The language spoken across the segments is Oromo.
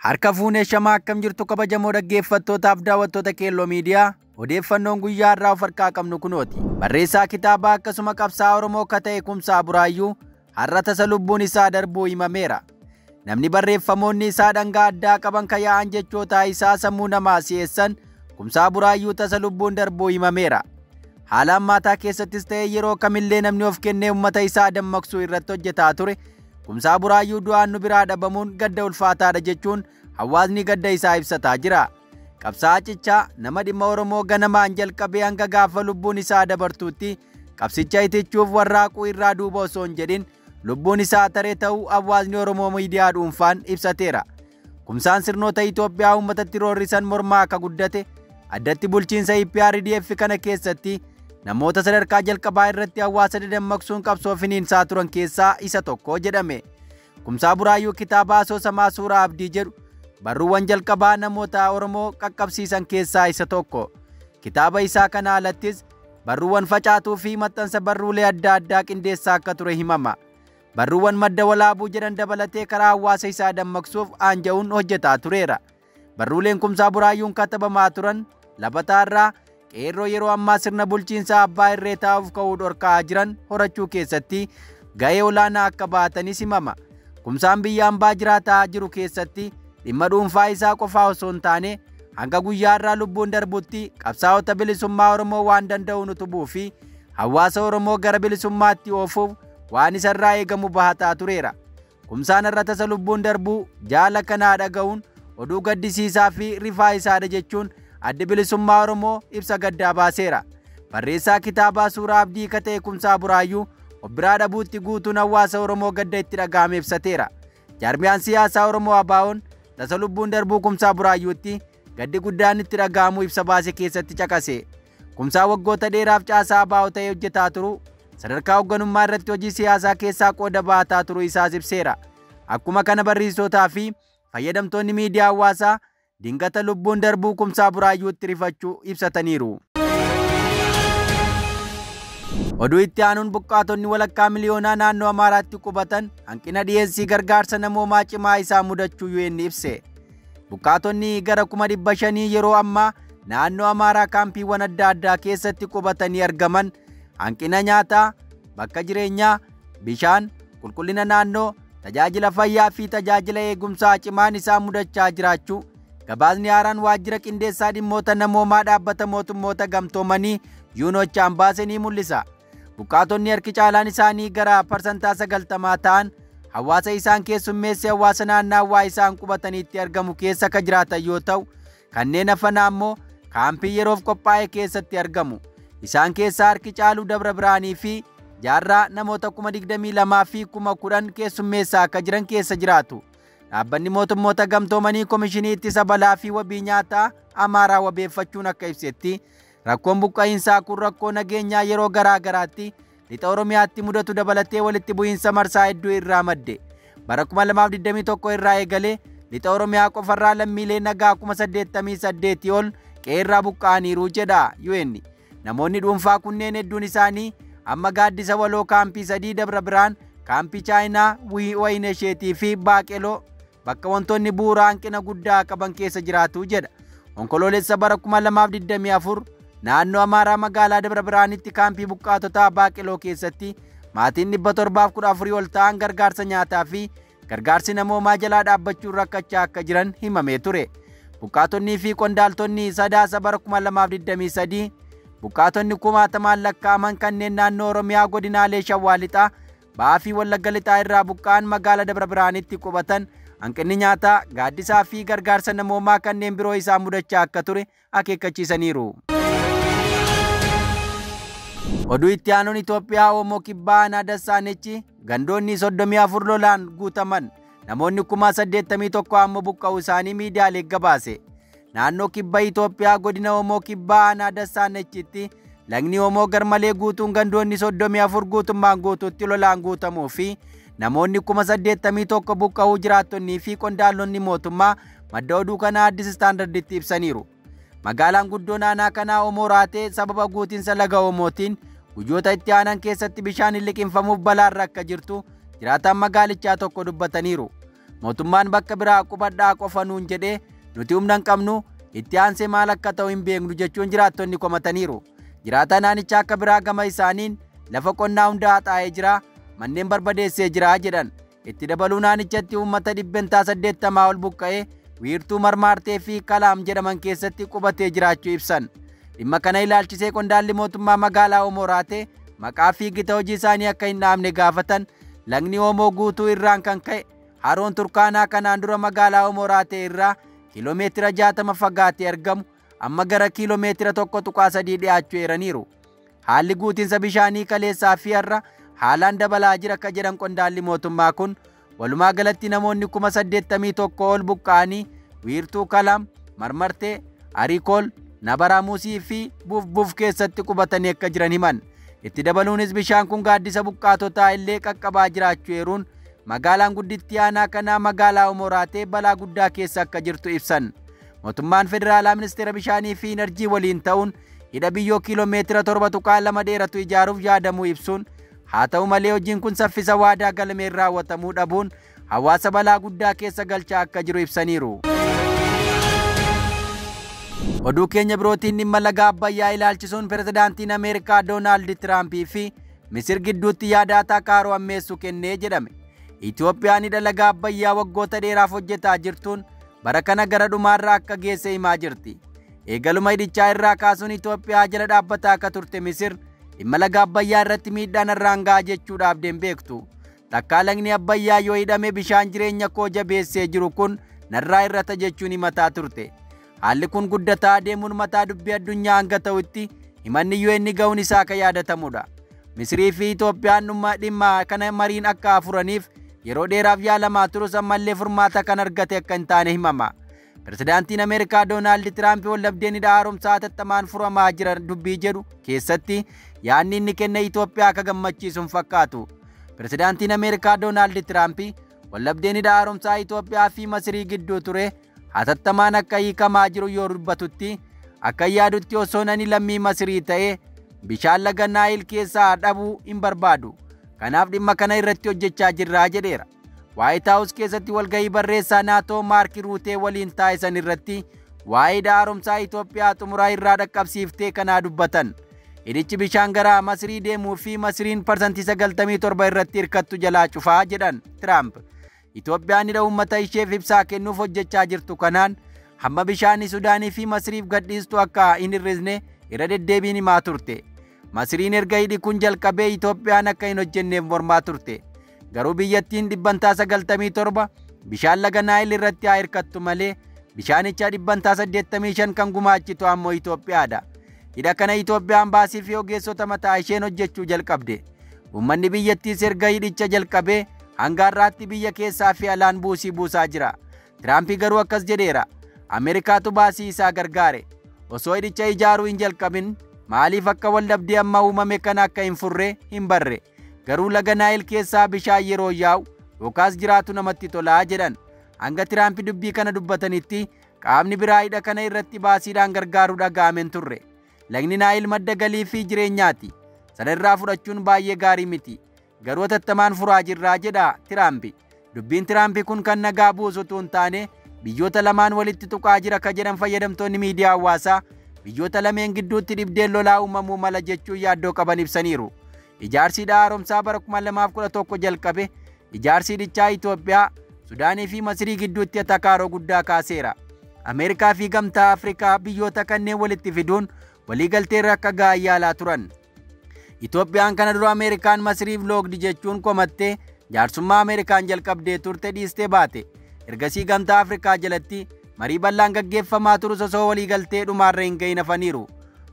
Harka fuunee shamaa akkam jirtu kabajamoo dhaggeeffattootaaf daawwattoota Keelloo Miidiyaa odeeffannoon guyyaa irraa of harkaa qabnu kunooti. Barreessaa kitaabaa akkasuma qabsaa'aa Oromoo akka ta'e Kumsaa Buraayyuu har'a tasa lubbuun isaa darbuu himameera. Namni barreeffamoonni isaa dhangaa addaa qaban kayaa'an jechoota isaa sammuu namaa si'eessan Kumsaa Buraayyuu tasa lubbuun darbuu himameera. Haala ammaataa keessattis ta'e yeroo kamillee namni of kennee uummata isaa dammaqsuu irratti hojjetaa ture. Kumsaa Buraayyuu du'aan nu biraa dhabamuun gadda ulfaataadha jechuun hawaasni gadda isaa ibsataa jira. Qabsaa'aa cichaa nama dhimma Oromoo ganamaan jalqabee hanga gaafa lubbuun isaa dabartuutti qabsicha itichuuf warraaquu irraa duuba osoo hin jedhin lubbuun isaa taree ta'uu hawaasni Oromoo miidiyaa dhuunfaan ibsateera. Kumsaan sirnoota Itoophiyaa uummatatti roorrisan mormaa akka guddate addatti bulchiinsa EPRDF kana keessatti namoota sadarkaa jalqabaa irratti hawaasa dadammaqsuun qabsoo finiinsaa turan keessaa isa tokko jedhame. Kumsaa Buraayyuu kitaaba asoosamaa Suuraa Abdii jedhu barruuwwan jalqabaa namoota Oromoo qaqqabsiisan keessaa isa tokko. Kitaaba isaa kana alattis barruuwwan facaatuu fi maxxansa barruulee adda addaa qindeessaa akka ture himama. Barruuwwan madda walaabuu jedhan dabalatee karaa hawaasa isaa dammaqsuuf aanja'uun hojjetaa tureera. Barruuleen Kumsaa Buraayyuun katabamaa turan labataarraa qeerroo yeroo ammaa sirna bulchiinsaa abbaa irree taa'uuf ka'uu dhorkaa jiran horachuu keessatti ga'ee olaanaa akka baatanis himama. Kumsaan biyya hambaa jiraataa jiru keessatti dhimma dhuunfaa isaa qofaa osoo hin taane hanga guyyaa irraa lubbuun darbutti qabsaa'ota bilisummaa Oromoo waan danda'uun utubuu fi hawaasa Oromoo gara bilisummaatti oofuuf waan isarraa eegamu bahataa tureera. Kumsaan irra tasa lubbuun darbuu jaala kanaa dhaga'uun oduu gaddisiisaa fi rifaa isaadha jechuun addi bilisummaa Oromoo ibsa gaddaa baaseera. Barreessaa kitaabaa Suuraa Abdii akka ta'e Kumsaa Buraayyuu obbiraa dhabuutti guutuun hawaasa Oromoo gadda itti dhaga'ame ibsateera. Jaarmiyaan siyaasaa Oromoo ABO'n tasa lubbuun darbuu Kumsaa Buraayyuutti gaddi guddaan itti dhaga'amu ibsa baase keessatti caqase. Kumsaa waggoota dheeraaf caasaa ABO ta'ee hojjetaa turu sadarkaa hoogganummaa irratti hojii siyaasaa keessaa qooda baataa turu isaas ibseera. Akkuma kana barreessitootaa fi fayyadamtoonni miidiyaa hawaasaa dingata lubbuun darbuu Kumsaa Buraayyuutti rifachuu ibsataniiru. Oduu itti aanuun buqqaatonni walakkaa miliyoonaa naannoo Amaaraatti qubatan hanqina dhiyeessii gargaarsa namoomaa cimaa isaa mudachuu UN ibse. Buqqaatonni gara 500,000 yeroo ammaa naannoo Amaaraa kaampiiwwan adda addaa keessatti qubatanii argaman hanqina nyaataa, bakka jireenyaa, bishaan, qulqullina naannoo, tajaajila fayyaa fi tajaajila eegumsaa cimaan isaa mudachaa jiraachuu gabaasni haaraan waajjira qindeessaa dhimmoota namoomaa dhaabbata mootummoota gamtoomanii yuunochaan baase ni mul'isa. Buqqaatonni harki caalaan isaanii gara parsantaa 90 ta'an hawaasa isaan keessummeesse hawaasa naannawaa isaan qubataniitti argamu keessa akka jiraatan yoo ta'u, kanneen hafan ammoo kaampii yeroof qophaa'e keessatti argamu. Isaan keessaa harki caalu Dabra Biraanii fi Jaarraa namoota 22,000 fi 10,000 keessummeessaa akka jiran keessa jiraatu. Dhaabbanni mootummoota gamtoomanii Komishinii Ittisa Balaa fi Wabii Nyaataa Amaaraa wabeeffachuun akka ibsetti rakkoon buqqa'iinsaa kun rakkoo nageenyaa yeroo garaa garaatti lixa Oromiyaatti mudatu dabalatee walitti bu'iinsa marsaa hedduu irraa madde. Bara 2021 irraa eegalee lixa Oromiyaa qofarraa lammiilee nagaa 88,000 ol qeerraa buqqa'aniiru jedha UN. Namoonni dhuunfaa kunneen hedduun isaanii amma gaaddisa waloo kaampii 3 Dabra Biraan, kaampii Chaayinaa Wayinesheetii fi Baaqeloo bakka wantoonni bu'uuraa hanqina guddaa qaban keessa jiraatu jedha. Onkoloolessa bara 2024 naannoo Amaaraa magaalaa Dabra Biraanitti kaampii buqqaatotaa Baaqeloo keessatti maatiin 714 ol ta'an gargaarsa nyaataa fi gargaarsi namoomaa jalaa dhaabbachuun rakkachaa akka jiran himamee ture. Buqqaatonnii fi qondaaltonni sadaasa bara 2023 buqqaatonni 10,000 lakkaa'aman kanneen naannoo Oromiyaa godinaalee Shawaa Lixaa, Ba'aa fi Wallagga Lixaa irraa buqqa'an magaalaa Dabra Biraanitti qubatan hanqinni nyaataa, gaaddisaa fi gargaarsa namoomaa kanneen biroo isaa mudachaa akka ture akeekkachiisaniiru. Oduu itti aanuun Itoophiyaa Oomoo Kibbaa Aanaa Dassaanechi gandoonni 34 lolaan guutaman namoonni 81,000 ammoo buqqa'uu isaanii miidiyaalee gabaase. Naannoo kibba Itoophiyaa godina Oomoo Kibbaa Aanaa Dassaanechitti lagni Oomoo garmalee guutuun gandoonni 34 guutummaan guutuutti lolaan guutamuu fi namoonni 81,000 buqqa'uu jiraattonnii fi qondaaltonni mootummaa madda oduu kanaa Addis Istaandarditti ibsaniiru. Magaalaan guddoo naannoo kanaa Oomoo raatee sababa guutiinsa laga Oomootiin guyyoota itti aanan keessatti bishaan liqinfamuuf balaarra akka jirtu jiraataan magaalichaa tokko dubbataniiru. mootummaan bakka biraa qubadhaa qofa nuun jedhee nuti humna hin qabnu itti aansee maal akka ta'u hin beeknu jechuun jiraattonni komataniiru. Jiraataa naannichaa akka biraa gama isaaniin lafa qonnaa hundaa haxaa'ee jira, manneen barbadeessee jira jedhan. Itti dabaluu naannichatti uummata dhibbentaa 80 ol buqqa'ee wiirtuu marmaartee fi kalaam jedhaman keessatti qubatee jiraachuu ibsan. Dhimma kana ilaalchisee qondaalli mootummaa magaalaa Oomoo Raatee maqaa fi gita hojii isaanii akka hin dhaabne gaafatan lagni Oomoo guutuu irraan kan ka'e haroon Turkaanaa kanaan dura magaalaa Oomoo Raatee irraa kiiloomeetira 60 fagaatee argamu amma gara kiiloomeetira 1.3 dhiyaachuu eeraniiru. Haalli guutiinsa bishaanii kaleessaa fi har'a haalaan dabalaa jira akka jedhan qondaalli mootummaa kun walumaa galatti namoonni 81,000 ol buqqa'anii wiirtuu Kalaam, Marmartee, Arikool, Nabaramusii fi Buf keessatti qubatanii akka jiran himan. Itti dabaluunis bishaan kun gaaddisa buqqaatotaa illee qaqqabaa jiraachuu eeruun magaalaan guddittii aanaa kanaa magaalaa Oomoo Raatee balaa guddaa keessa akka jirtu ibsan. Mootummaan federaalaa ministeera bishaanii fi enerjii waliin ta'uun hidha biyyoo kiiloomeetira 7.2 dheeratu ijaaruuf yaadamuu ibsuun haa ta'u malee hojiin kun saffisa waadaa galmeen raawwatamuu dhabuun hawaasa balaa guddaa keessa galchaa akka jiru ibsaniiru. Oduu keenya birootiin dhimma laga Abbayyaa ilaalchisuun pirezidaantiin Ameerikaa Doonaald Tiraampii fi Misir gidduutti yaada kaaroo ammeessu kennee jedhame. Itoophiyaan hidha laga Abbayyaa waggoota dheeraaf hojjetaa jirtuun bara kana gara dhumaarraa akka geesse himaa jirti. Eegaluma hidhichaa irraa kaasuun Itoophiyaa jala dhaabbataa akka turte Misir dhimma laga Abbayyaa irratti miidhaan irraan gahaa jechuudhaaf deembeektu. Takkaa lagni Abbayyaa yoo hidhame bishaan jireenya koo jabeessee jiru kun narraa irrata jechuun himataa turte. Haalli kun guddataa deemuun mataa dubbii addunyaa hanga ta'utti himanni UN ga'uun isaa kan yaadatamudha. Misirii fi Itoophiyaan dhimma kana mariin akka furaniif yeroo dheeraaf yaalamaa turus ammallee furmaata kan argate akka hin taane himama. Pirezidaantiin Ameerikaa Doonaald Tiraamp wallabdeen hidha haaromsaa hatattamaan furamaa jiran dubbii jedhu keessatti yaadni inni kenne Itoophiyaa akka gammachiisuun fakkaatu. Pirezidaantiin Ameerikaa Doonaald Tiraamp wallabdeen hidha haaromsaa Itoophiyaa fi Masirii gidduu ture hatattamaan akka hiikamaa jiru yoo dubbatutti akka yaadutti osoo nani lammii Masirii ta'ee bishaan laga Naayil keessaa dhabuu hin barbaadu. Kanaaf dhimma kana irratti hojjechaa jirraa jedheera. White House keessatti walgahii barreessaa naatoo Maark Ruutee waliin taasisan irratti waa'ee hidha haaromsaa Itoophiyaa xumuraa irraa dhaqqabsiiftee kanaa dubbatan. Hidhichi bishaan gara Masirii deemuu fi Masiriin parsantii 97 irratti hirkattu jalaa cufaa jedhan Tiraamp. Itoophiyaan hidha uummata isheef ibsaa kennuuf hojjechaa jirtu kanaan hamma bishaanii Sudaanii fi Masiriif gadhiistu akka hin hir'isne irra deddeebiin himaa turte. Masiriin erga hidhi kun jalqabee Itoophiyaan akka hin hojjenneef mormaa turte. Garuu biyyattiin dhibbantaa 97 bishaan laga Naayil irratti haa hirkattu malee bishaanicha dhibbantaa 85 kan gumaachitu ammoo Itoophiyaadha. Hidha kana Itoophiyaan baasii fi ogeessota mataa isheen hojjechuu jalqabde. Uummanni biyyattiis erga hidhicha jalqabee hanga har'aatti biyya keessaa fi alaan buusii buusaa jira. Tiraamp garuu akkas jedheera. Ameerikaatu baasii isaa gargaare. Osoo hidhicha ijaaruu hin jalqabin maaliif akka waldhabdee amma uumame kana akka hin furre hin barre. Garuu laga Naayil keessaa bishaan yeroo yaa'u yookaas jiraatu namatti tolaa jedhan. Hanga Tiraamp dubbii kana dubbatanitti qaamni biraa hidha kana irratti baasiidhaan gargaaruu dhaga'ameen turre. Lagni Naayil madda galii fi jireenyaati. Sana irraa fudhachuun baay'ee gaarii miti. Garuu hatattamaan furaa jirraa jedha Tiraamp. Dubbiin Tiraamp kun kan nagaa buusu utuu hin taane biyyoota lamaan walitti tuqaa jira akka jedhan fayyadamtoonni miidiyaa hawaasaa biyyoota lameen gidduutti dhibdeen lolaa uumamuu mala jechuun yaaddoo qaban ibsaniiru. Ijaarsi hidha haaromsaa bara 2011 jalqabe ijaarsi hidhichaa Itoophiyaa, Sudaanii fi Masirii gidduutti atakaaroo guddaa kaaseera. Ameerikaa fi Gamtaa Afrikaa biyyoota kanneen walitti fiduun waliigalteerra akka ga'an yaalaa turan. Itoophiyaan kana dura Ameerikaan Masiriif loogdi jechuun komattee jaarsummaa Ameerikaan jalqabdee turte dhiistee baate. Ergasii Gamtaa Afrikaa jalatti marii bal'aan gaggeeffamaa turus osoo waliigaltee dhumaarra hin gahin hafaniiru.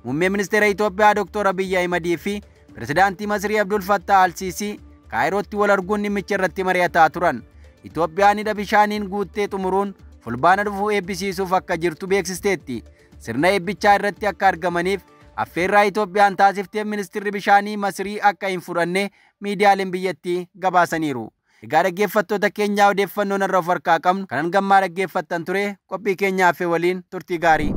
Muummeen ministeera Itoophiyaa Dr. Abiyyi Ahimad fi pirezidaantii Masirii Abdul Fattah Al-Siisii Kaayirootti wal arguun dhimmicha irratti mari'ataa turan. Itoophiyaan hidha bishaaniin guuttee xumuruun fulbaana dhufu eebbisiisuuf akka jirtu beeksisteetti. Sirna eebbichaa irratti akka argamaniif affeerraa Itoophiyaan taasifteef ministeerri bishaanii Masirii akka hin fudhanne miidiyaaleen biyyattii gabaasaniiru. Egaa dhaggeeffattoota keenyaa odeeffannoon irraa of harkaa qabnu kanan gammaa dhaggeeffattan ture qophii keenyaaf waliin turtii gaarii.